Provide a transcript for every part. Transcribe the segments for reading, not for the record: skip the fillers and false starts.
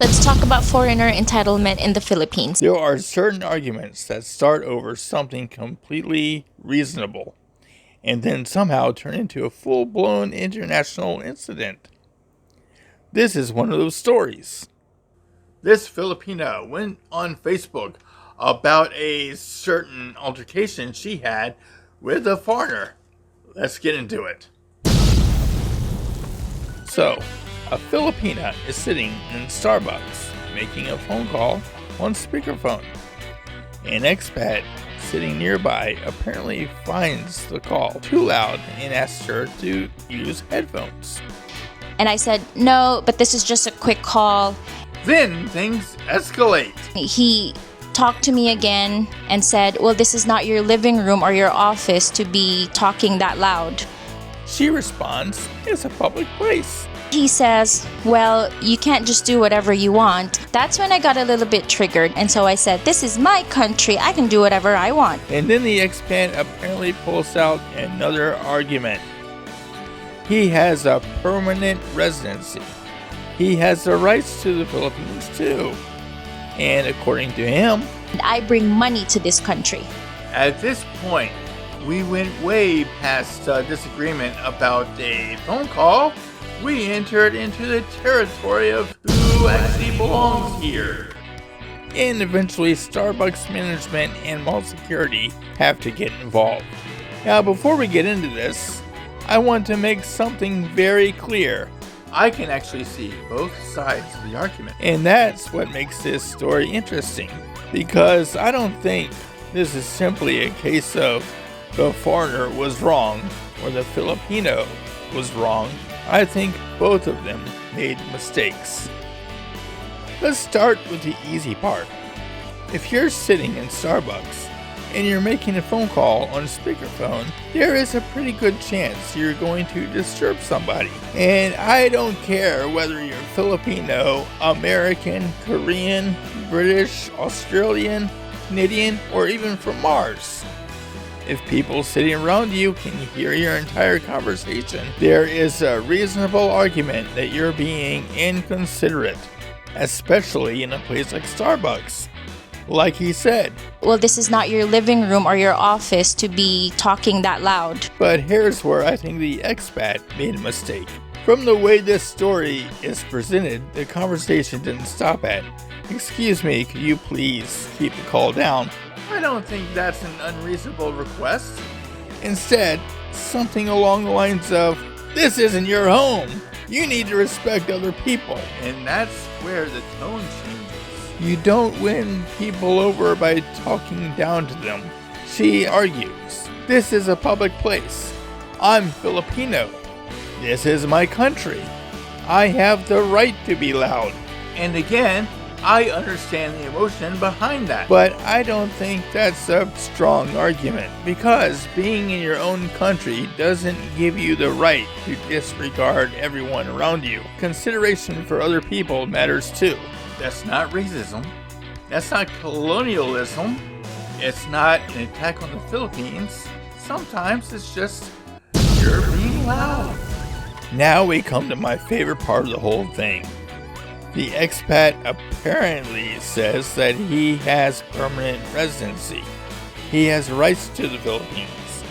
Let's talk about foreigner entitlement in the Philippines. There are certain arguments that start over something completely reasonable and then somehow turn into a full-blown international incident. This is one of those stories. This Filipina went on Facebook about a certain altercation she had with a foreigner. Let's get into it. So, a Filipina is sitting in Starbucks making a phone call on speakerphone. An expat sitting nearby apparently finds the call too loud and asks her to use headphones. And I said, no, but this is just a quick call. Then things escalate. He talked to me again and said, well, this is not your living room or your office to be talking that loud. She responds, it's a public place. He says, well, you can't just do whatever you want. That's when I got a little bit triggered. And so I said, this is my country. I can do whatever I want. And then the expat apparently pulls out another argument. He has a permanent residency. He has the rights to the Philippines too. And according to him, I bring money to this country. At this point, we went way past disagreement about a phone call. We entered into the territory of who actually belongs here. And eventually, Starbucks management and mall security have to get involved. Now, before we get into this, I want to make something very clear. I can actually see both sides of the argument. And that's what makes this story interesting. Because I don't think this is simply a case of the foreigner was wrong or the Filipino was wrong. I think both of them made mistakes. Let's start with the easy part. If you're sitting in Starbucks and you're making a phone call on speakerphone, there is a pretty good chance you're going to disturb somebody. And I don't care whether you're Filipino, American, Korean, British, Australian, Canadian, or even from Mars. If people sitting around you can hear your entire conversation, there is a reasonable argument that you're being inconsiderate, especially in a place like Starbucks. Like he said, well, this is not your living room or your office to be talking that loud. But here's where I think the expat made a mistake. From the way this story is presented, the conversation didn't stop at, excuse me, could you please keep the call down? I don't think that's an unreasonable request. Instead, something along the lines of, this isn't your home. You need to respect other people. And that's where the tone changes. You don't win people over by talking down to them. She argues, this is a public place. I'm Filipino. This is my country. I have the right to be loud. And again, I understand the emotion behind that. But I don't think that's a strong argument, because being in your own country doesn't give you the right to disregard everyone around you. Consideration for other people matters too. That's not racism. That's not colonialism. It's not an attack on the Philippines. Sometimes it's just you're being loud. Now we come to my favorite part of the whole thing. The expat apparently says that he has permanent residency. He has rights to the Philippines.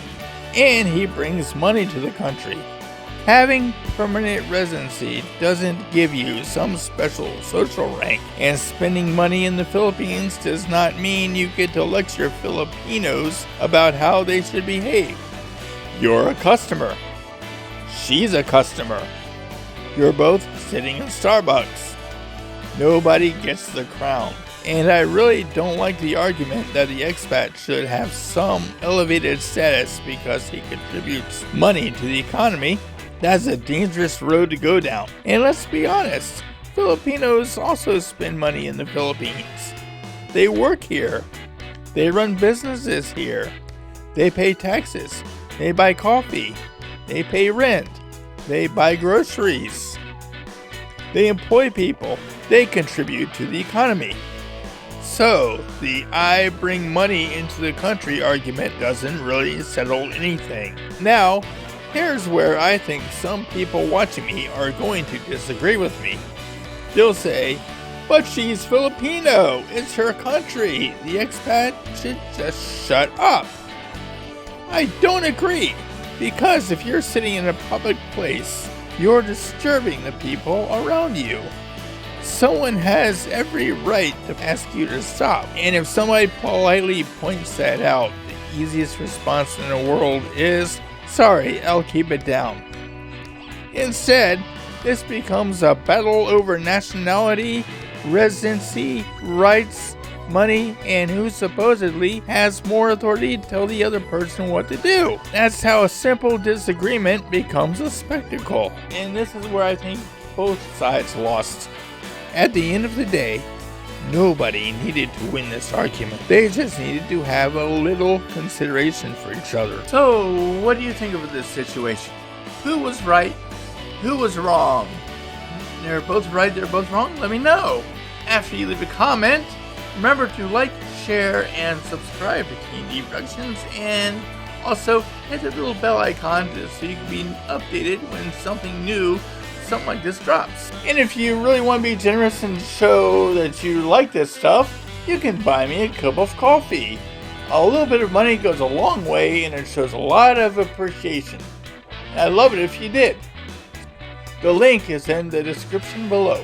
And he brings money to the country. Having permanent residency doesn't give you some special social rank, and spending money in the Philippines does not mean you get to lecture Filipinos about how they should behave. You're a customer. She's a customer. You're both sitting in Starbucks. Nobody gets the crown. And I really don't like the argument that the expat should have some elevated status because he contributes money to the economy. That's a dangerous road to go down. And let's be honest, Filipinos also spend money in the Philippines. They work here. They run businesses here. They pay taxes. They buy coffee. They pay rent. They buy groceries. They employ people. They contribute to the economy. So, the I bring money into the country argument doesn't really settle anything. Now, here's where I think some people watching me are going to disagree with me. They'll say, But she's Filipino. It's her country. The expat should just shut up. I don't agree. Because if you're sitting in a public place, you're disturbing the people around you. Someone has every right to ask you to stop. And if somebody politely points that out, the easiest response in the world is, sorry, I'll keep it down. Instead, this becomes a battle over nationality, residency, rights, money, and who supposedly has more authority to tell the other person what to do. That's how a simple disagreement becomes a spectacle. And this is where I think both sides lost. At the end of the day, nobody needed to win this argument. They just needed to have a little consideration for each other. So, what do you think of this situation? Who was right? Who was wrong? They're both right, they're both wrong? Let me know. After you leave a comment, remember to like, share, and subscribe to T&D Productions, and also hit the little bell icon so you can be updated when something new, something like this drops. And if you really want to be generous and show that you like this stuff, you can buy me a cup of coffee. A little bit of money goes a long way, and it shows a lot of appreciation. I'd love it if you did. The link is in the description below.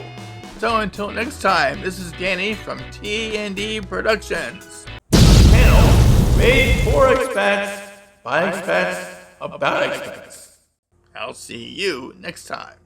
So until next time, this is Danny from T&D Productions. Channel made for expats, by expats, about expats. I'll see you next time.